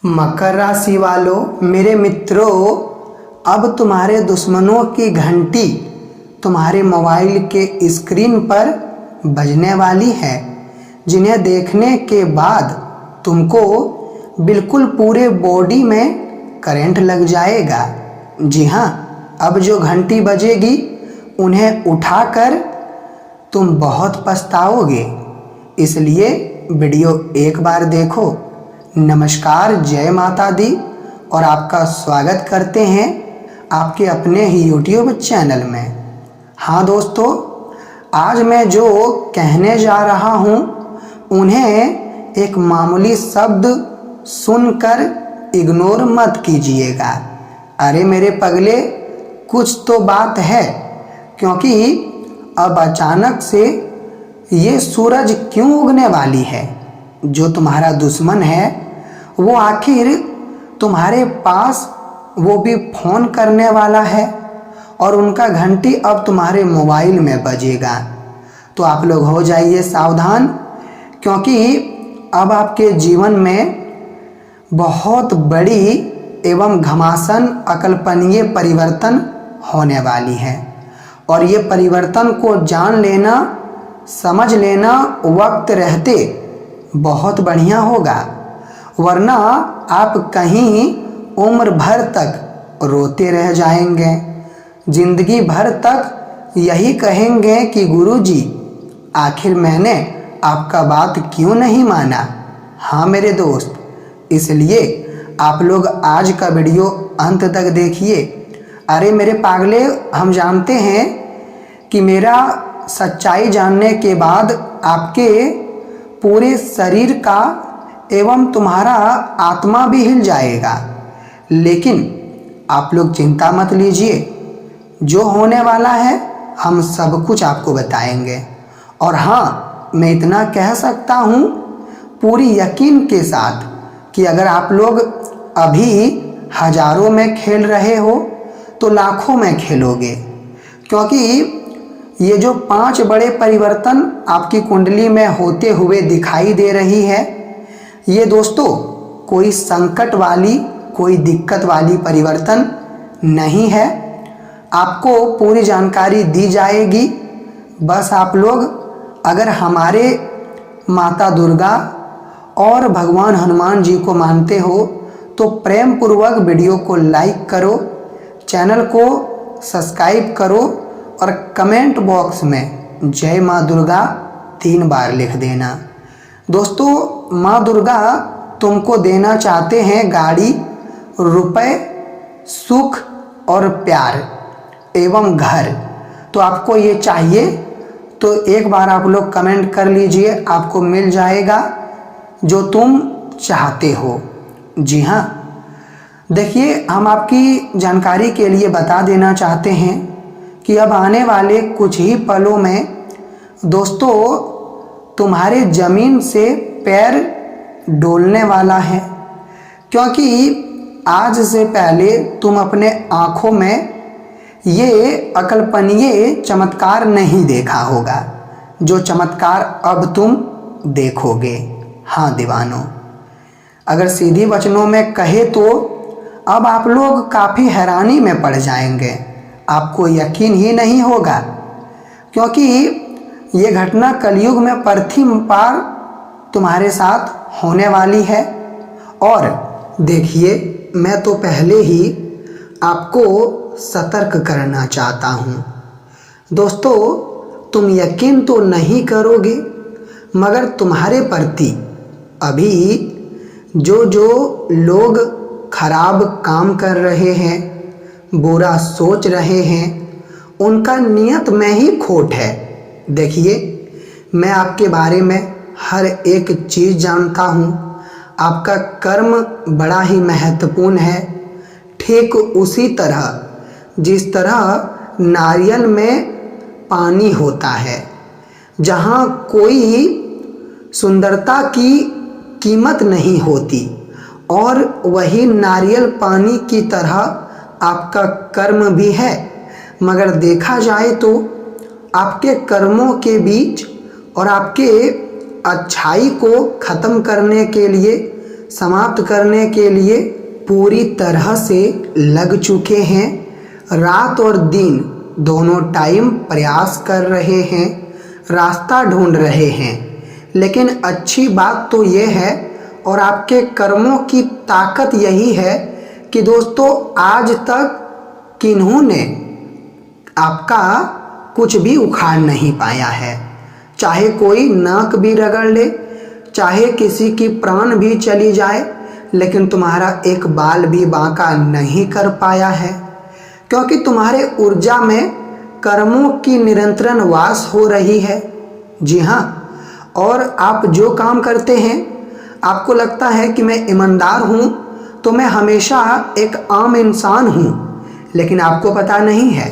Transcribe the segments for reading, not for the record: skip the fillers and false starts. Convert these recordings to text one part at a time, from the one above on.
मकर राशि वालों, मेरे मित्रों, अब तुम्हारे दुश्मनों की घंटी तुम्हारे मोबाइल के स्क्रीन पर बजने वाली है, जिन्हें देखने के बाद तुमको बिल्कुल पूरे बॉडी में करंट लग जाएगा। जी हाँ, अब जो घंटी बजेगी उन्हें उठाकर तुम बहुत पछताओगे, इसलिए वीडियो एक बार देखो। नमस्कार, जय माता दी और आपका स्वागत करते हैं आपके अपने ही YouTube चैनल में। हाँ दोस्तों, आज मैं जो कहने जा रहा हूँ उन्हें एक मामूली शब्द सुनकर इग्नोर मत कीजिएगा। अरे मेरे पगले, कुछ तो बात है, क्योंकि अब अचानक से ये सूरज क्यों उगने वाली है। जो तुम्हारा दुश्मन है वो आखिर तुम्हारे पास वो भी फोन करने वाला है और उनका घंटी अब तुम्हारे मोबाइल में बजेगा। तो आप लोग हो जाइए सावधान, क्योंकि अब आपके जीवन में बहुत बड़ी एवं घमासान अकल्पनीय परिवर्तन होने वाली है और ये परिवर्तन को जान लेना, समझ लेना वक्त रहते बहुत बढ़िया होगा, वरना आप कहीं उम्र भर तक रोते रह जाएंगे। जिंदगी भर तक यही कहेंगे कि गुरुजी, आखिर मैंने आपका बात क्यों नहीं माना। हाँ मेरे दोस्त, इसलिए आप लोग आज का वीडियो अंत तक देखिए। अरे मेरे पागले, हम जानते हैं कि मेरा सच्चाई जानने के बाद आपके पूरे शरीर का एवं तुम्हारा आत्मा भी हिल जाएगा, लेकिन आप लोग चिंता मत लीजिए। जो होने वाला है हम सब कुछ आपको बताएंगे। और हाँ, मैं इतना कह सकता हूँ पूरी यकीन के साथ कि अगर आप लोग अभी हजारों में खेल रहे हो तो लाखों में खेलोगे, क्योंकि ये जो 5 बड़े परिवर्तन आपकी कुंडली में होते हुए दिखाई दे रही है, ये दोस्तों कोई संकट वाली, कोई दिक्कत वाली परिवर्तन नहीं है। आपको पूरी जानकारी दी जाएगी। बस आप लोग अगर हमारे माता दुर्गा और भगवान हनुमान जी को मानते हो तो प्रेम पूर्वक वीडियो को लाइक करो, चैनल को सब्सक्राइब करो और कमेंट बॉक्स में जय माँ दुर्गा 3 बार लिख देना। दोस्तों, माँ दुर्गा तुमको देना चाहते हैं गाड़ी, रुपए, सुख और प्यार एवं घर। तो आपको ये चाहिए तो एक बार आप लोग कमेंट कर लीजिए, आपको मिल जाएगा जो तुम चाहते हो। जी हाँ, देखिए, हम आपकी जानकारी के लिए बता देना चाहते हैं कि अब आने वाले कुछ ही पलों में दोस्तों तुम्हारे जमीन से पैर डोलने वाला है, क्योंकि आज से पहले तुम अपने आँखों में ये अकल्पनीय चमत्कार नहीं देखा होगा, जो चमत्कार अब तुम देखोगे। हाँ दीवानों, अगर सीधी वचनों में कहे तो अब आप लोग काफ़ी हैरानी में पड़ जाएंगे। आपको यकीन ही नहीं होगा, क्योंकि ये घटना कलयुग में प्रथम बार तुम्हारे साथ होने वाली है। और देखिए, मैं तो पहले ही आपको सतर्क करना चाहता हूँ। दोस्तों, तुम यकीन तो नहीं करोगे, मगर तुम्हारे प्रति अभी जो लोग खराब काम कर रहे हैं, बुरा सोच रहे हैं, उनका नियत में ही खोट है। देखिए, मैं आपके बारे में हर एक चीज़ जानता हूँ। आपका कर्म बड़ा ही महत्वपूर्ण है, ठीक उसी तरह जिस तरह नारियल में पानी होता है, जहाँ कोई सुंदरता की कीमत नहीं होती, और वही नारियल पानी की तरह आपका कर्म भी है। मगर देखा जाए तो आपके कर्मों के बीच और आपके अच्छाई को ख़त्म करने के लिए समाप्त करने के लिए पूरी तरह से लग चुके हैं। रात और दिन दोनों टाइम प्रयास कर रहे हैं, रास्ता ढूंढ रहे हैं। लेकिन अच्छी बात तो ये है और आपके कर्मों की ताकत यही है कि दोस्तों आज तक किन्होंने आपका कुछ भी उखाड़ नहीं पाया है। चाहे कोई नाक भी रगड़ ले, चाहे किसी की प्राण भी चली जाए, लेकिन तुम्हारा एक बाल भी बांका नहीं कर पाया है, क्योंकि तुम्हारे ऊर्जा में कर्मों की निरंतर वास हो रही है। जी हाँ, और आप जो काम करते हैं, आपको लगता है कि मैं ईमानदार हूँ तो मैं हमेशा एक आम इंसान हूँ, लेकिन आपको पता नहीं है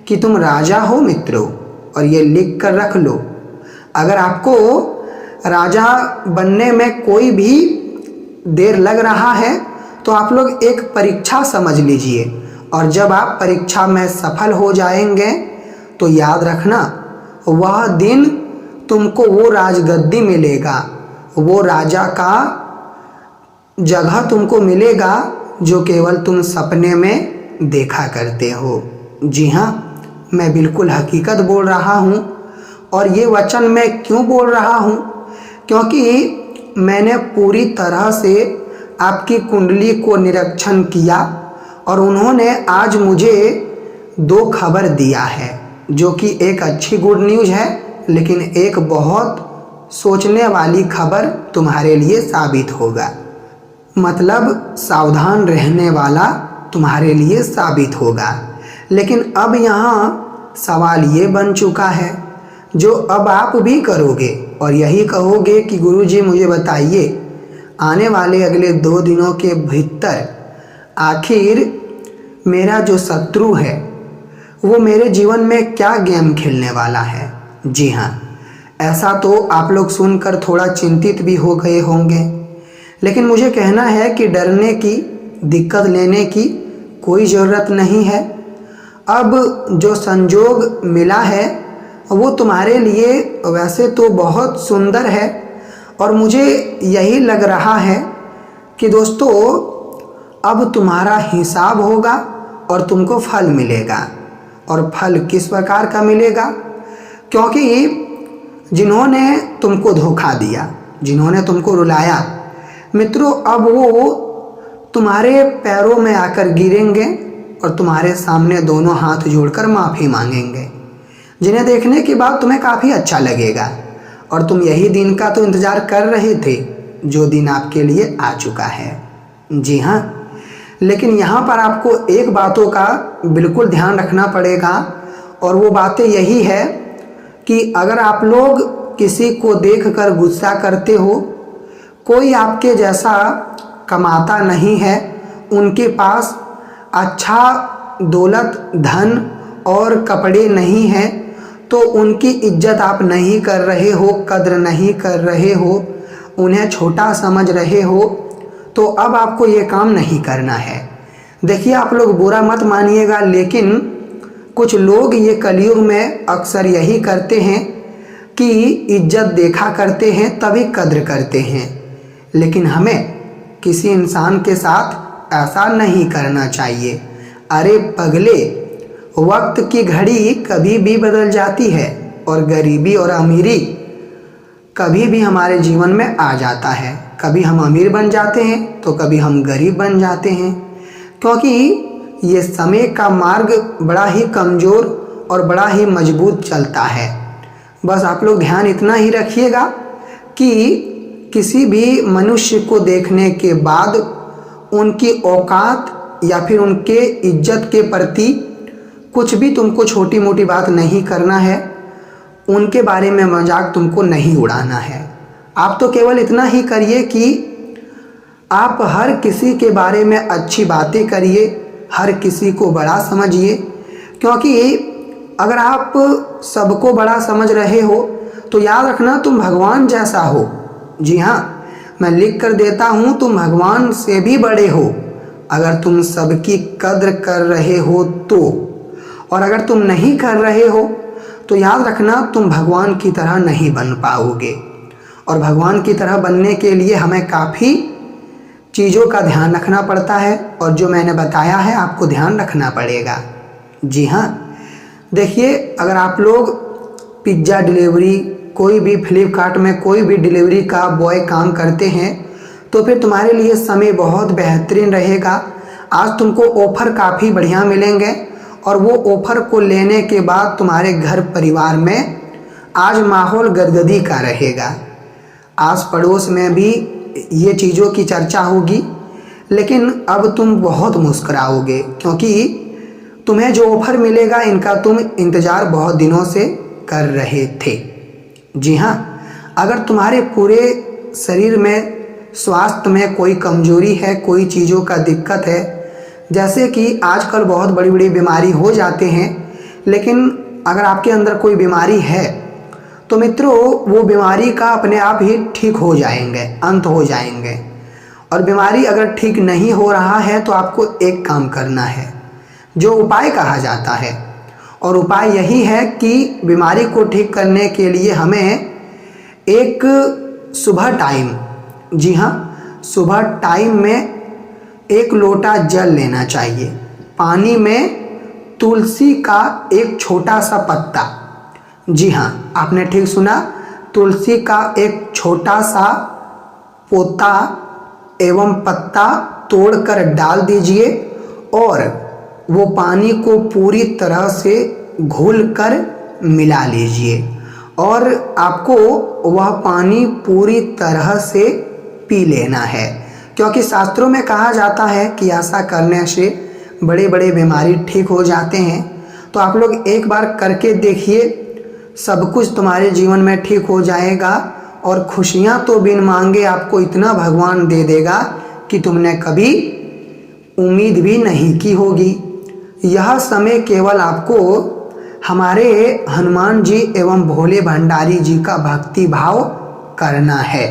कि तुम राजा हो मित्रों। और ये लिख कर रख लो, अगर आपको राजा बनने में कोई भी देर लग रहा है तो आप लोग एक परीक्षा समझ लीजिए, और जब आप परीक्षा में सफल हो जाएंगे तो याद रखना, वह दिन तुमको वो राजगद्दी मिलेगा, वो राजा का जगह तुमको मिलेगा जो केवल तुम सपने में देखा करते हो। जी हाँ, मैं बिल्कुल हकीकत बोल रहा हूँ। और ये वचन मैं क्यों बोल रहा हूँ? क्योंकि मैंने पूरी तरह से आपकी कुंडली को निरीक्षण किया और उन्होंने आज मुझे 2 खबर दिया है, जो कि एक अच्छी गुड न्यूज़ है, लेकिन एक बहुत सोचने वाली खबर तुम्हारे लिए साबित होगा। मतलब सावधान रहने वाला तुम्हारे लिए साबित होगा। लेकिन अब यहाँ सवाल ये बन चुका है जो अब आप भी करोगे और यही कहोगे कि गुरुजी मुझे बताइए, आने वाले अगले 2 दिनों के भीतर आखिर मेरा जो शत्रु है वो मेरे जीवन में क्या गेम खेलने वाला है। जी हाँ, ऐसा तो आप लोग सुनकर थोड़ा चिंतित भी हो गए होंगे, लेकिन मुझे कहना है कि डरने की, दिक्कत लेने की कोई ज़रूरत नहीं है। अब जो संजोग मिला है वो तुम्हारे लिए वैसे तो बहुत सुंदर है, और मुझे यही लग रहा है कि दोस्तों अब तुम्हारा हिसाब होगा और तुमको फल मिलेगा। और फल किस प्रकार का मिलेगा? क्योंकि जिन्होंने तुमको धोखा दिया, जिन्होंने तुमको रुलाया मित्रों, अब वो तुम्हारे पैरों में आकर गिरेंगे और तुम्हारे सामने दोनों हाथ जोड़कर माफ़ी मांगेंगे, जिन्हें देखने के बाद तुम्हें काफ़ी अच्छा लगेगा। और तुम यही दिन का तो इंतज़ार कर रहे थे, जो दिन आपके लिए आ चुका है। जी हाँ, लेकिन यहाँ पर आपको एक बातों का बिल्कुल ध्यान रखना पड़ेगा, और वो बातें यही है कि अगर आप लोग किसी को देखकर गुस्सा करते हो, कोई आपके जैसा कमाता नहीं है, उनके पास अच्छा दौलत, धन और कपड़े नहीं हैं, तो उनकी इज्जत आप नहीं कर रहे हो, कद्र नहीं कर रहे हो, उन्हें छोटा समझ रहे हो, तो अब आपको ये काम नहीं करना है। देखिए, आप लोग बुरा मत मानिएगा, लेकिन कुछ लोग ये कलयुग में अक्सर यही करते हैं कि इज्जत देखा करते हैं तभी कद्र करते हैं, लेकिन हमें किसी इंसान के साथ ऐसा नहीं करना चाहिए। अरे पगले, वक्त की घड़ी कभी भी बदल जाती है और गरीबी और अमीरी कभी भी हमारे जीवन में आ जाता है। कभी हम अमीर बन जाते हैं तो कभी हम गरीब बन जाते हैं, क्योंकि ये समय का मार्ग बड़ा ही कमज़ोर और बड़ा ही मजबूत चलता है। बस आप लोग ध्यान इतना ही रखिएगा कि किसी भी मनुष्य को देखने के बाद उनकी औकात या फिर उनके इज्जत के प्रति कुछ भी तुमको छोटी मोटी बात नहीं करना है, उनके बारे में मजाक तुमको नहीं उड़ाना है। आप तो केवल इतना ही करिए कि आप हर किसी के बारे में अच्छी बातें करिए, हर किसी को बड़ा समझिए, क्योंकि अगर आप सबको बड़ा समझ रहे हो तो याद रखना तुम भगवान जैसा हो। जी हाँ, मैं लिख कर देता हूँ, तुम भगवान से भी बड़े हो अगर तुम सबकी कद्र कर रहे हो तो, और अगर तुम नहीं कर रहे हो तो याद रखना तुम भगवान की तरह नहीं बन पाओगे। और भगवान की तरह बनने के लिए हमें काफ़ी चीज़ों का ध्यान रखना पड़ता है और जो मैंने बताया है आपको ध्यान रखना पड़ेगा। जी हाँ, देखिए अगर आप लोग पिज्ज़ा डिलीवरी, कोई भी फ्लिपकार्ट में कोई भी डिलीवरी का बॉय काम करते हैं तो फिर तुम्हारे लिए समय बहुत बेहतरीन रहेगा। आज तुमको ऑफ़र काफ़ी बढ़िया मिलेंगे और वो ऑफ़र को लेने के बाद तुम्हारे घर परिवार में आज माहौल गदगदी का रहेगा। आस पड़ोस में भी ये चीज़ों की चर्चा होगी, लेकिन अब तुम बहुत मुस्कुराओगे क्योंकि तुम्हें जो ऑफ़र मिलेगा इनका तुम इंतज़ार बहुत दिनों से कर रहे थे। जी हाँ, अगर तुम्हारे पूरे शरीर में स्वास्थ्य में कोई कमजोरी है, कोई चीज़ों का दिक्कत है, जैसे कि आजकल बहुत बड़ी बड़ी बीमारी हो जाते हैं, लेकिन अगर आपके अंदर कोई बीमारी है तो मित्रों वो बीमारी का अपने आप ही ठीक हो जाएंगे, अंत हो जाएंगे। और बीमारी अगर ठीक नहीं हो रहा है तो आपको एक काम करना है जो उपाय कहा जाता है, और उपाय यही है कि बीमारी को ठीक करने के लिए हमें एक सुबह टाइम, जी हाँ सुबह टाइम में 1 लोटा जल लेना चाहिए। पानी में तुलसी का एक छोटा सा पत्ता, जी हाँ आपने ठीक सुना, तुलसी का एक छोटा सा पोता एवं पत्ता तोड़कर डाल दीजिए और वो पानी को पूरी तरह से घोलकर मिला लीजिए और आपको वह पानी पूरी तरह से पी लेना है, क्योंकि शास्त्रों में कहा जाता है कि ऐसा करने से बड़े बड़े बीमारी ठीक हो जाते हैं। तो आप लोग एक बार करके देखिए, सब कुछ तुम्हारे जीवन में ठीक हो जाएगा और खुशियां तो बिन मांगे आपको इतना भगवान दे देगा कि तुमने कभी उम्मीद भी नहीं की होगी। यह समय केवल आपको हमारे हनुमान जी एवं भोले भंडारी जी का भक्ति भाव करना है,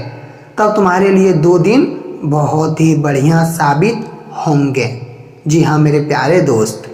तब तुम्हारे लिए 2 दिन बहुत ही बढ़िया साबित होंगे। जी हाँ मेरे प्यारे दोस्त,